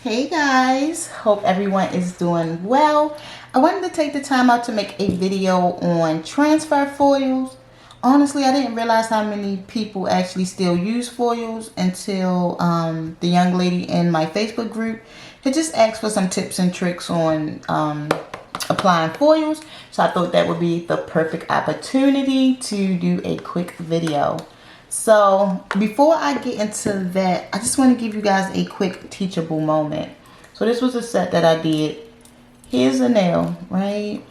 Hey guys, hope everyone is doing well. I wanted to take the time out to make a video on transfer foils. Honestly, I didn't realize how many people actually still use foils until the young lady in my Facebook group had just asked for some tips and tricks on applying foils. So I thought that would be the perfect opportunity to do a quick video. So before I get into that, I just want to give you guys a quick teachable moment. So this was a set that I did. Here's a nail, right?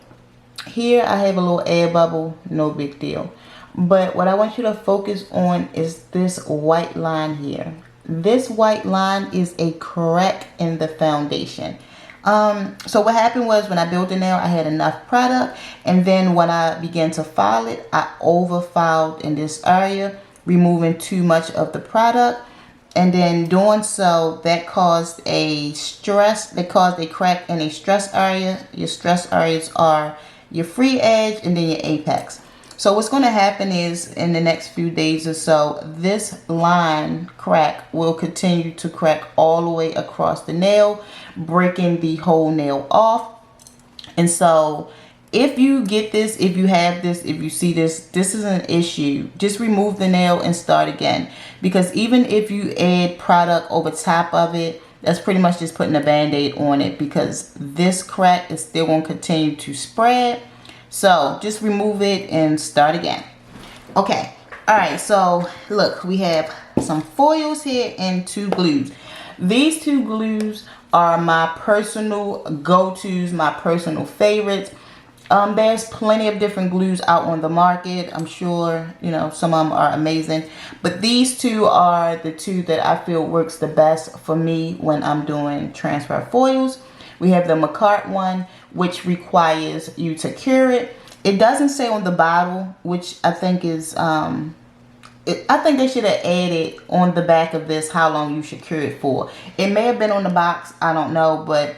Here I have a little air bubble, no big deal. But what I want you to focus on is this white line here. This white line is a crack in the foundation. So what happened was when I built the nail, I had enough product. And then when I began to file it, I over filed in this area, removing too much of the product, and then doing so that caused a crack in a stress area. Your stress areas are your free edge and then your apex. So what's going to happen is in the next few days or so, this line crack will continue to crack all the way across the nail, breaking the whole nail off. And so if you get this, if you have this, if you see this, this is an issue. Just remove the nail and start again. Because even if you add product over top of it, that's pretty much just putting a band-aid on it, because this crack is still going to continue to spread. So just remove it and start again. Okay. All right. So look, we have some foils here and two glues. These two glues are my personal go-tos, my personal favorites. There's plenty of different glues out on the market. I'm sure, you know, some of them are amazing. But these two are the two that I feel works the best for me when I'm doing transfer foils. We have the Makartt one, which requires you to cure it. It doesn't say on the bottle, which I think is, I think they should have added on the back of this how long you should cure it for. It may have been on the box, I don't know, but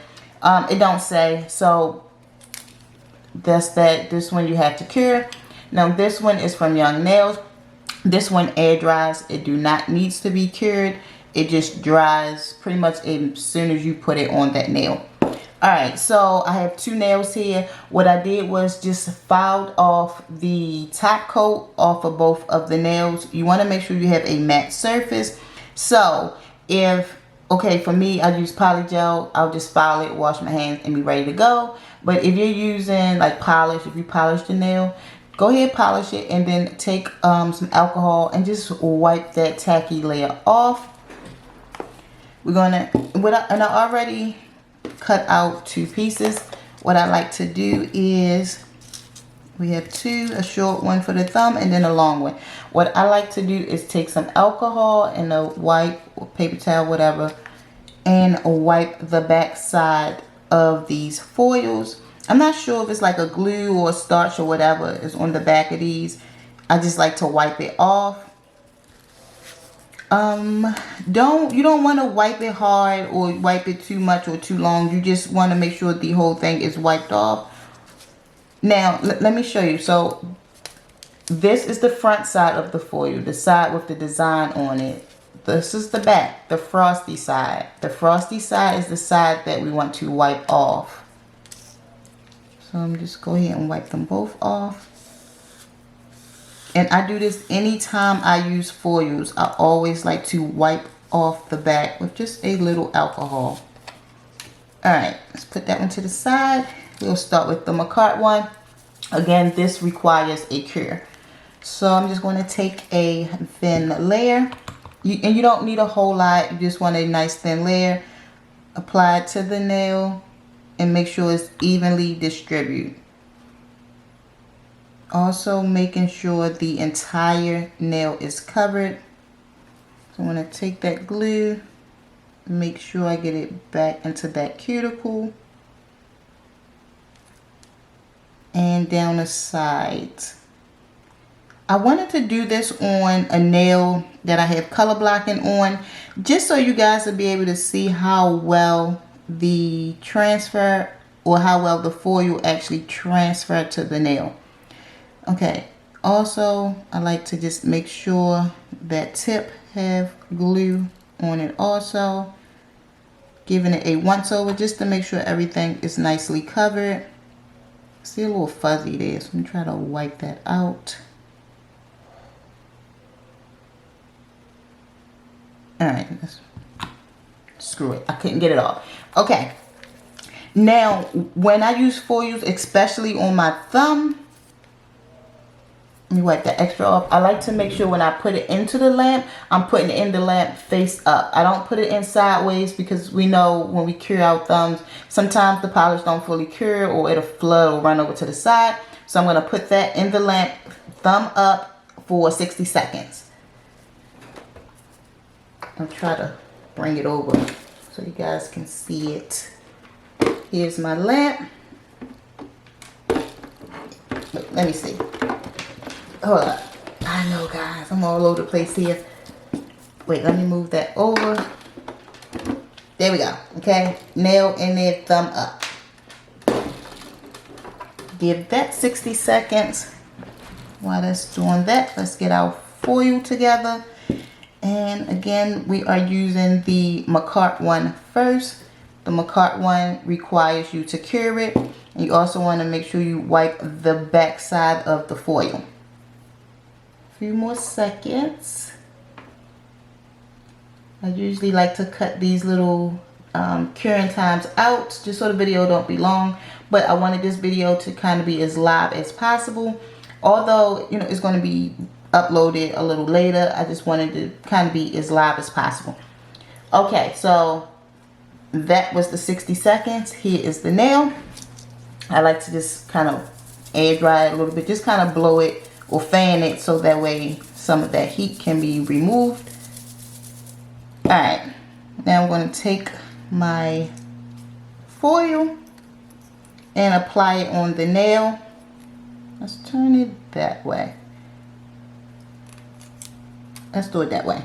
it don't say. So that's that. This one you have to cure. Now this one is from Young Nails. This one air dries. It do not needs to be cured. It just dries pretty much as soon as you put it on that nail. Alright, so I have two nails here. What I did was just filed off the top coat off of both of the nails. You want to make sure you have a matte surface. So if, okay, for me, I use polygel. I'll just file it, wash my hands, and be ready to go. But if you're using like polish, if you polish the nail, go ahead, polish it, and then take some alcohol and just wipe that tacky layer off. We're gonna, and I already cut out two pieces. What I like to do is, we have two, a short one for the thumb and then a long one. What I like to do is take some alcohol and a wipe or paper towel, whatever, and wipe the back side of these foils. I'm not sure if it's like a glue or starch or whatever is on the back of these. I just like to wipe it off. You don't want to wipe it hard or wipe it too much or too long. You just want to make sure the whole thing is wiped off. Now let me show you. So this is the front side of the foil, the side with the design on it. This is the back, the frosty side. The frosty side is the side that we want to wipe off. So I'm just go ahead and wipe them both off. And I do this anytime I use foils. I always like to wipe off the back with just a little alcohol. Alright, let's put that one to the side. We'll start with the Makartt one. Again, this requires a cure. So I'm just going to take a thin layer. And you don't need a whole lot. You just want a nice thin layer. Apply it to the nail and make sure it's evenly distributed. Also making sure the entire nail is covered. So I'm going to take that glue, make sure I get it back into that cuticle and down the sides. I wanted to do this on a nail that I have color blocking on, just so you guys will be able to see how well the transfer, or how well the foil actually transferred to the nail. Okay, also I like to just make sure that tip have glue on it also. giving it a once over just to make sure everything is nicely covered. See, a little fuzzy there, so I'm trying to wipe that out. Alright, screw it, I couldn't get it off. Okay, now when I use foils, especially on my thumb, let me wipe that extra off. I like to make sure when I put it into the lamp, I'm putting it in the lamp face up. I don't put it in sideways because we know when we cure our thumbs, sometimes the polish don't fully cure or it'll flood or run over to the side. So I'm going to put that in the lamp, thumb up for 60 seconds. I'll try to bring it over so you guys can see it. Here's my lamp. Look, let me see. Hold up. I know, guys, I'm all over the place here. Wait, let me move that over. There we go. Okay, nail in there, thumb up. Give that 60 seconds. While that's doing that, let's get our foil together. And again, we are using the Makartt one first. The Makartt one requires you to cure it. And you also want to make sure you wipe the back side of the foil. Few more seconds. I usually like to cut these little curing times out just so the video don't be long, but I wanted this video to kind of be as live as possible. Although, you know, it's going to be uploaded a little later, I just wanted to kind of be as live as possible. Okay, so that was the 60 seconds. Here is the nail. I like to just kind of air dry it a little bit, just kind of blow it or fan it so that way some of that heat can be removed. Alright, now I'm going to take my foil and apply it on the nail. Let's turn it that way. Let's do it that way.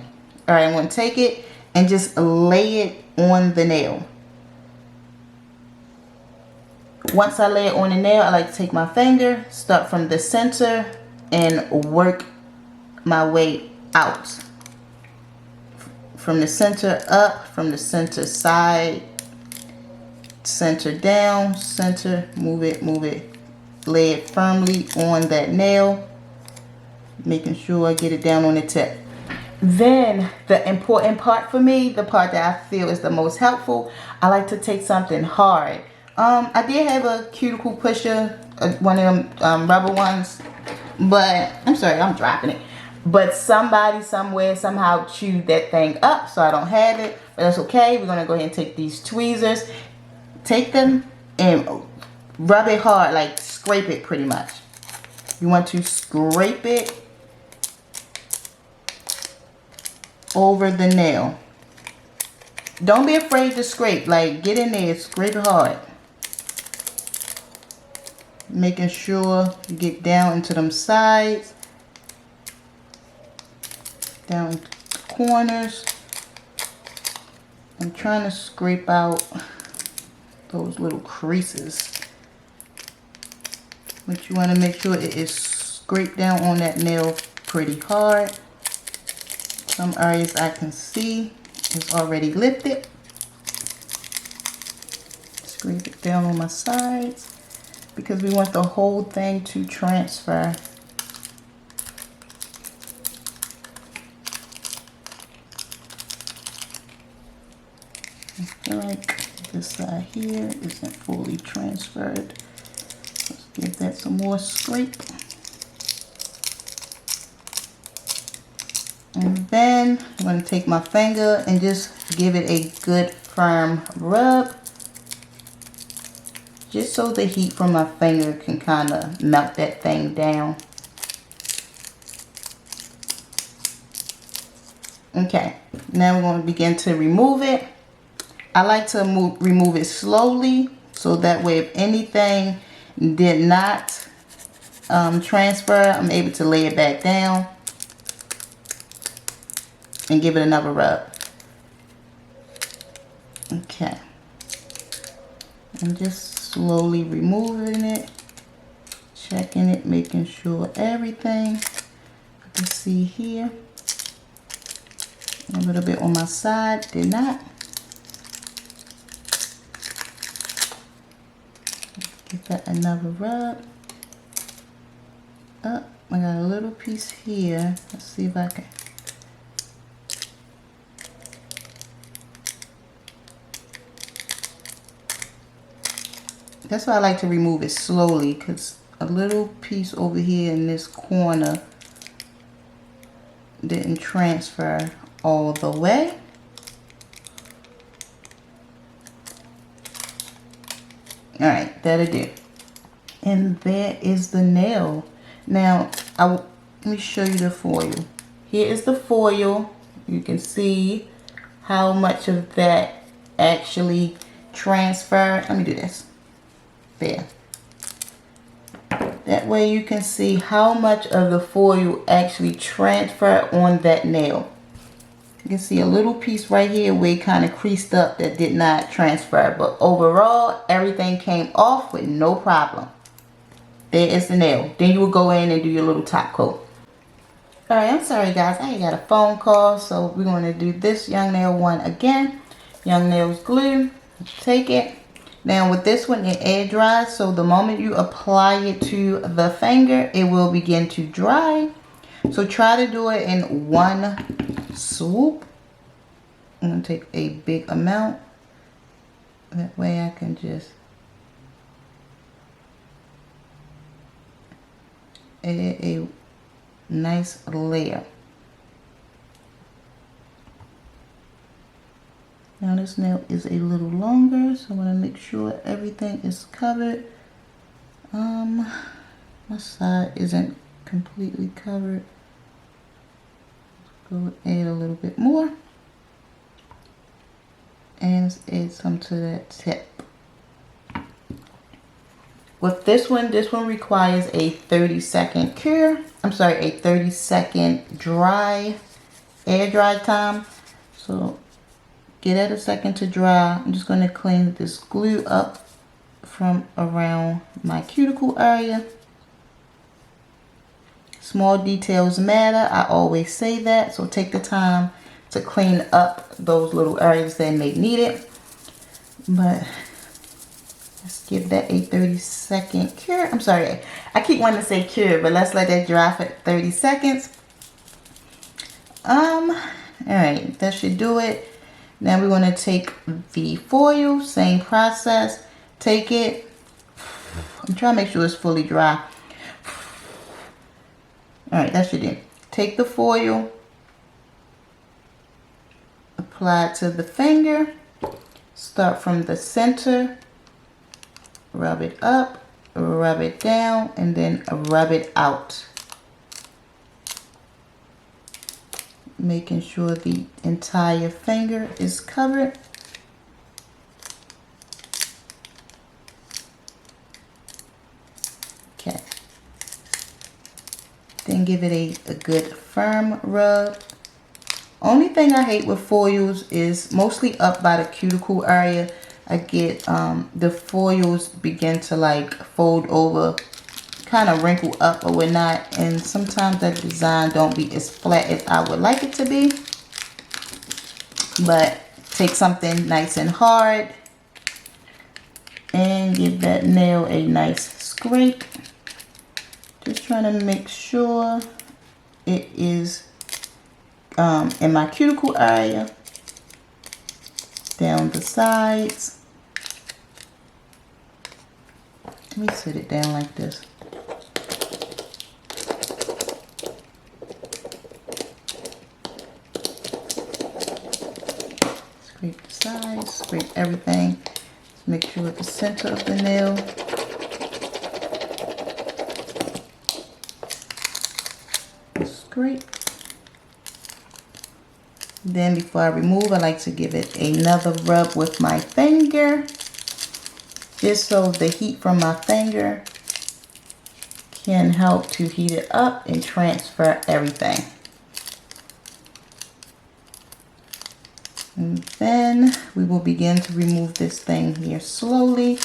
Alright, I'm going to take it and just lay it on the nail. Once I lay it on the nail, I like to take my finger, start from the center, and work my way out. From the center up, from the center side, center down, center, move it, lay it firmly on that nail, making sure I get it down on the tip. Then the important part for me, the part that I feel is the most helpful, I like to take something hard. I did have a cuticle pusher, one of them rubber ones, but I'm sorry, I'm dropping it. But somebody somewhere somehow chewed that thing up, so I don't have it. But that's okay. We're gonna go ahead and take these tweezers, take them and rub it hard, like scrape it pretty much. You want to scrape it over the nail. Don't be afraid to scrape. Like, get in there, scrape it hard. Making sure you get down into them sides, down into the corners. I'm trying to scrape out those little creases. But you want to make sure it is scraped down on that nail pretty hard. Some areas I can see is already lifted. Scrape it down on my sides because we want the whole thing to transfer. I feel like this side here isn't fully transferred. Let's give that some more scrape. And then I'm going to take my finger and just give it a good firm rub. Just so the heat from my finger can kind of melt that thing down. Okay, now we're going to begin to remove it. I like to remove it slowly so that way if anything did not transfer, I'm able to lay it back down and give it another rub. Okay. I'm just slowly removing it, checking it, making sure everything. You can see here. A little bit on my side, did not. Give that another rub. Oh, I got a little piece here. Let's see if I can. That's why I like to remove it slowly, because a little piece over here in this corner didn't transfer all the way. All right, that'll do. And there is the nail. Now, let me show you the foil. Here is the foil. You can see how much of that actually transferred. Let me do this. There. That way you can see how much of the foil actually transferred on that nail. You can see a little piece right here where it kind of creased up that did not transfer. But overall, everything came off with no problem. There is the nail. Then you will go in and do your little top coat. Alright, I'm sorry guys. I got a phone call. So we're going to do this young nail one again. Young nails glue. Take it. Now with this one, it air dries. So the moment you apply it to the finger, it will begin to dry. So try to do it in one swoop. I'm going to take a big amount. That way I can just add a nice layer. Now this nail is a little longer, so I want to make sure everything is covered. My side isn't completely covered. Go add a little bit more. And let's add some to that tip. With this one requires a 30-second cure. I'm sorry, a 30-second dry, air dry time. So get it a second to dry. I'm just going to clean this glue up from around my cuticle area. Small details matter. I always say that. So take the time to clean up those little areas that may need it. But let's give that a 30-second cure. I'm sorry, I keep wanting to say cure, but let's let that dry for 30 seconds. Alright, that should do it. Now we're going to take the foil, same process. Take it. I'm trying to make sure it's fully dry. Alright, that should do it. Take the foil, apply it to the finger. Start from the center. Rub it up, rub it down, and then rub it out. Making sure the entire finger is covered. Okay. Then give it a good firm rub. Only thing I hate with foils is mostly up by the cuticle area. I get the foils begin to like fold over, kind of wrinkle up or whatnot, and sometimes that design don't be as flat as I would like it to be. But take something nice and hard and give that nail a nice scrape. Just trying to make sure it is in my cuticle area, down the sides. Let me sit it down like this. Scrape the sides, scrape everything. Just make sure at the center of the nail. Scrape. Then before I remove, I like to give it another rub with my finger, just so the heat from my finger can help to heat it up and transfer everything. And then we will begin to remove this thing here slowly.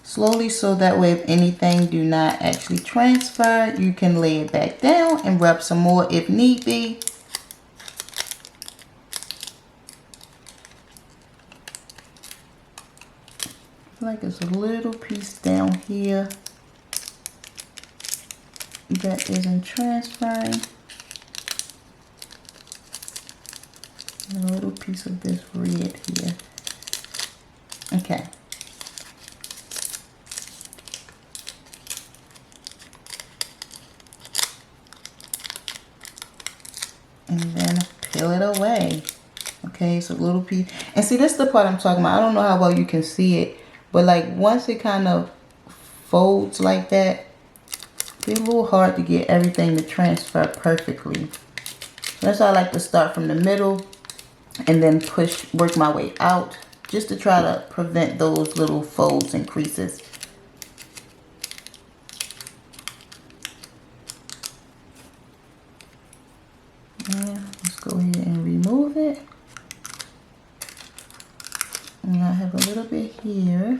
Slowly, so that way if anything do not actually transfer, you can lay it back down and rub some more if need be. like it's a little piece down here that isn't transferring. And a little piece of this red here. Okay. And then peel it away. Okay, so a little piece. And see, this is the part I'm talking about. I don't know how well you can see it, but like once it kind of folds like that, it's a little hard to get everything to transfer perfectly. That's why I like to start from the middle and then work my way out, just to try to prevent those little folds and creases. And let's go ahead and remove it. And I have a little bit here.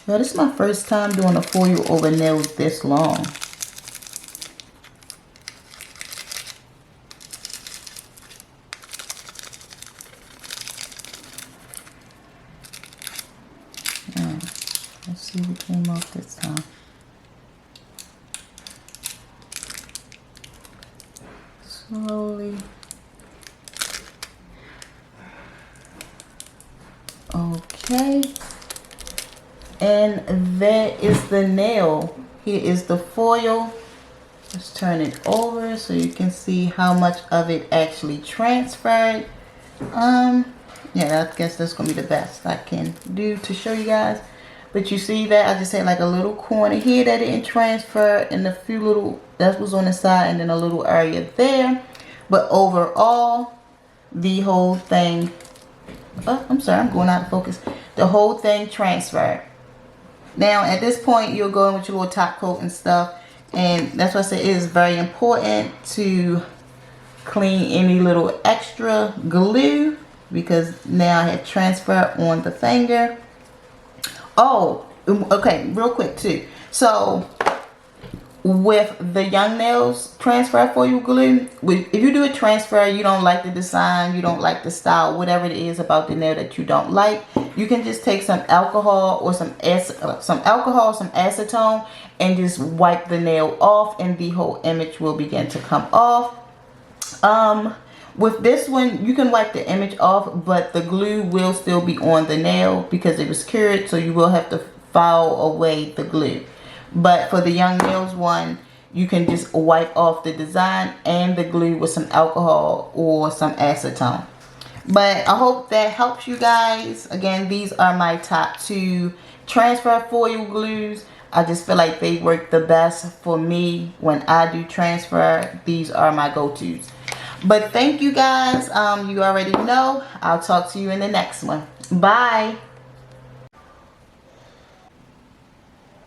Now, this is my first time doing a foil over nails this long. Let's see what came off this time. Slowly. Okay. And that is the nail. Here is the foil. Let's turn it over so you can see how much of it actually transferred. Yeah, I guess that's gonna be the best I can do to show you guys. But you see that I just had like a little corner here that didn't transfer, and a few little that was on the side, and then a little area there. But overall, the whole thing, I'm sorry, I'm going out of focus. The whole thing transferred. Now at this point, you'll go in with your little top coat and stuff, and that's why I say it is very important to clean any little extra glue, because now I have transfer on the finger. Oh, okay, real quick too. So with the Young Nails transfer foil glue, if you do a transfer, you don't like the design, you don't like the style, whatever it is about the nail that you don't like, you can just take some alcohol or some acetone and just wipe the nail off, and the whole image will begin to come off. With this one, you can wipe the image off, but the glue will still be on the nail because it was cured, so you will have to file away the glue. But for the Young Nails one, you can just wipe off the design and the glue with some alcohol or some acetone. But I hope that helps you guys. Again, these are my top 2 transfer foil glues. I just feel like they work the best for me when I do transfer. These are my go-tos. But thank you guys. You already know. I'll talk to you in the next one. Bye.